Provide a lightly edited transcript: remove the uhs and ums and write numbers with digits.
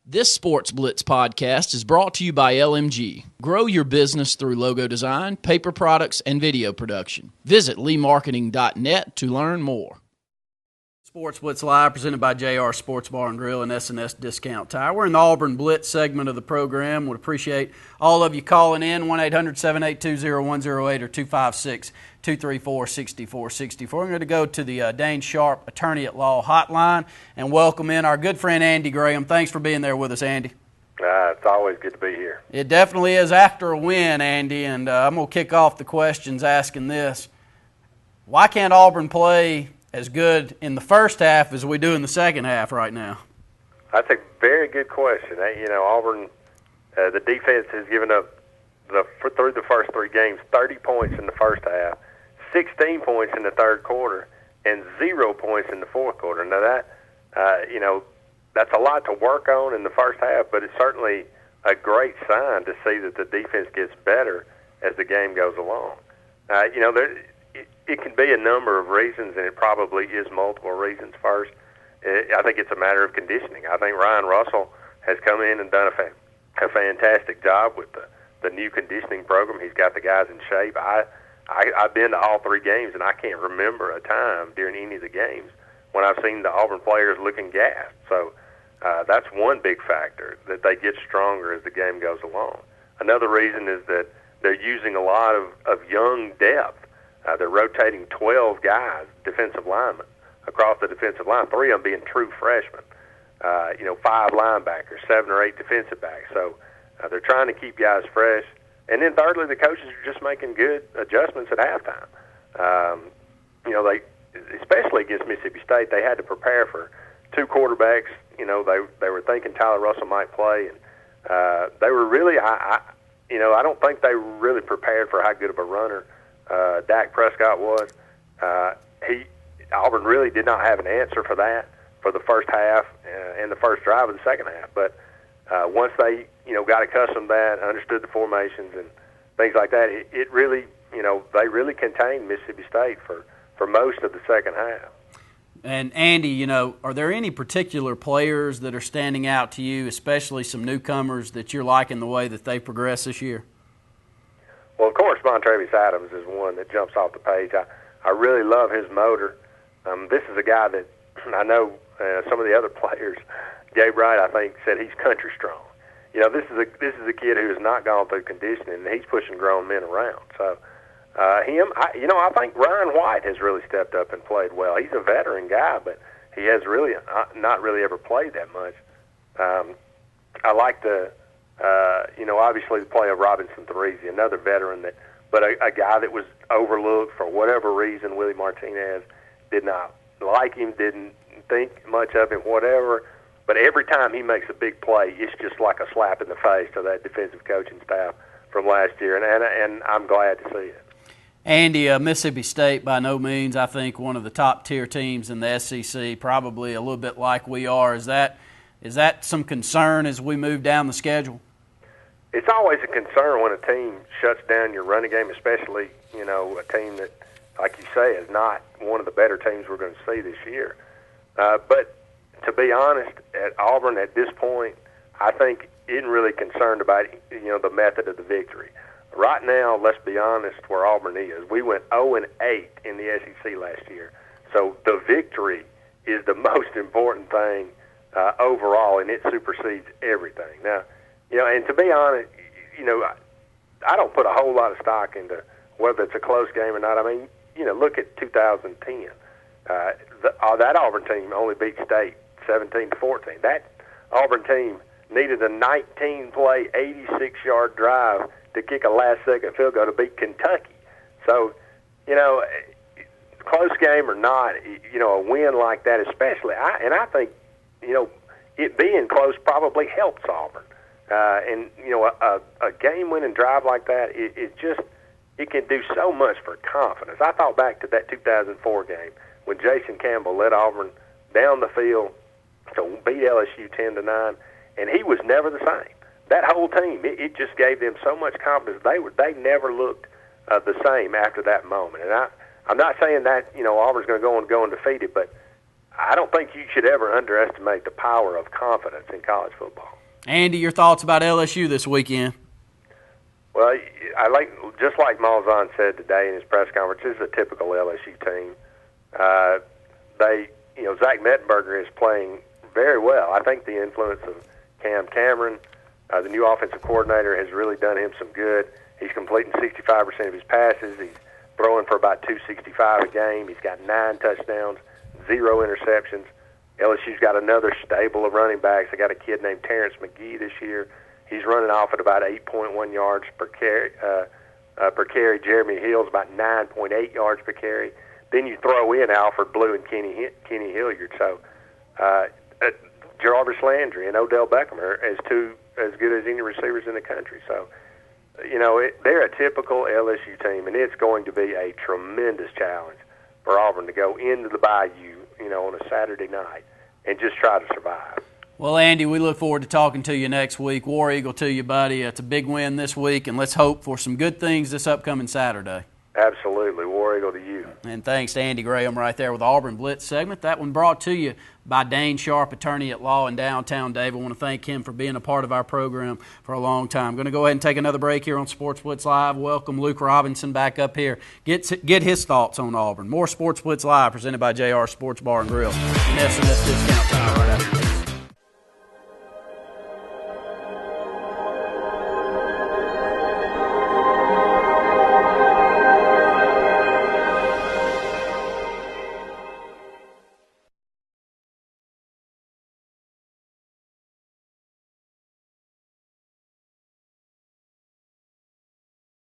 This Sports Blitz podcast is brought to you by LMG. Grow your business through logo design, paper products, and video production. Visit leemarketing.net to learn more. Sports Blitz Live presented by JR Sports Bar and Grill and S&S Discount Tire. We're in the Auburn Blitz segment of the program. Would appreciate all of you calling in, 1-800-782-0108 or 256-234-6464. We're going to go to the Dane Sharp Attorney at Law hotline and welcome in our good friend Andy Graham. Thanks for being there with us, Andy. It's always good to be here. It definitely is after a win, Andy, and I'm going to kick off the questions asking this. Why can't Auburn play as good in the first half as we do in the second half right now? That's a very good question. Auburn, the defense has given up through the first three games 30 points in the first half, 16 points in the third quarter, and 0 points in the fourth quarter. Now that's a lot to work on in the first half, but it's certainly a great sign to see that the defense gets better as the game goes along. It can be a number of reasons, and it probably is multiple reasons. First, I think it's a matter of conditioning. I think Ryan Russell has come in and done a fantastic job with the new conditioning program. He's got the guys in shape. I've been to all three games, and I can't remember a time during any of the games when I've seen the Auburn players looking gassed. So that's one big factor, that they get stronger as the game goes along. Another reason is that they're using a lot of young depth. They're rotating 12 guys, defensive linemen, across the defensive line, 3 of them being true freshmen. 5 linebackers, 7 or 8 defensive backs. So they're trying to keep guys fresh. And then thirdly, the coaches are just making good adjustments at halftime. They, especially against Mississippi State, they had to prepare for 2 quarterbacks. They were thinking Tyler Russell might play, and they were really, I don't think they were really prepared for how good of a runner Dak Prescott was. Auburn really did not have an answer for that for the first half and the first drive of the second half. But once they, got accustomed to that, understood the formations and things like that, it really, they really contained Mississippi State for most of the second half. And Andy, are there any particular players that are standing out to you, especially some newcomers, that you're liking the way that they progress this year? Well, of course, Montravius Adams is one that jumps off the page. I really love his motor. This is a guy that I know some of the other players, Gabe Wright, I think, said he's country strong. This is a kid who has not gone through conditioning, and he's pushing grown men around. So I think Ryan White has really stepped up and played well. He's a veteran guy, but he has really not really ever played that much. I like obviously the play of Robinson Therese, another veteran but a guy that was overlooked for whatever reason. Willie Martinez did not like him, didn't think much of him, whatever. But every time he makes a big play, it's just like a slap in the face to that defensive coaching staff from last year, and I'm glad to see it. Andy, Mississippi State, by no means, I think, one of the top-tier teams in the SEC, probably a little bit like we are. Is that some concern as we move down the schedule? It's always a concern when a team shuts down your running game, especially, a team that, like you say, is not one of the better teams we're going to see this year. But to be honest, at Auburn at this point, I think isn't really concerned about, the method of the victory. Right now, let's be honest, where Auburn is. We went 0-8 in the SEC last year. So the victory is the most important thing overall, and it supersedes everything. Now, and to be honest, I don't put a whole lot of stock into whether it's a close game or not. I mean, look at 2010. That Auburn team only beat State 17-14. That Auburn team needed a 19-play, 86-yard drive to kick a last-second field goal to beat Kentucky. So, close game or not, a win like that especially, I think, it being close probably helps Auburn. A game-winning drive like that, it can do so much for confidence. I thought back to that 2004 game when Jason Campbell led Auburn down the field to beat LSU 10-9, and he was never the same. That whole team, it just gave them so much confidence. They never looked the same after that moment. And I'm not saying that Auburn's going to go undefeated, but I don't think you should ever underestimate the power of confidence in college football. Andy, your thoughts about LSU this weekend? Well, just like Malzahn said today in his press conference, this is a typical LSU team. Zach Mettenberger is playing very well. I think the influence of Cam Cameron, the new offensive coordinator, has really done him some good. He's completing 65% of his passes. He's throwing for about 265 a game. He's got 9 touchdowns, 0 interceptions. LSU's got another stable of running backs. They got a kid named Terrence McGee this year. He's running off at about 8.1 yards per carry. Jeremy Hill's about 9.8 yards per carry. Then you throw in Alfred Blue and Kenny Hilliard. So Jarvis Landry and Odell Beckham are as good as any receivers in the country. So, they're a typical LSU team, and it's going to be a tremendous challenge for Auburn to go into the Bayou, on a Saturday night and just try to survive. Well, Andy, we look forward to talking to you next week. War Eagle to you, buddy. It's a big win this week, and let's hope for some good things this upcoming Saturday. Absolutely. War Eagle to you. And thanks to Andy Graham right there with the Auburn Blitz segment. That one brought to you by Dane Sharp, attorney at law in downtown Dave. I want to thank him for being a part of our program for a long time. I'm going to go ahead and take another break here on Sports Blitz Live. Welcome Luke Robinson back up here. Get his thoughts on Auburn. More Sports Blitz Live presented by JR Sports Bar and Grill. And S&S Discount Time right after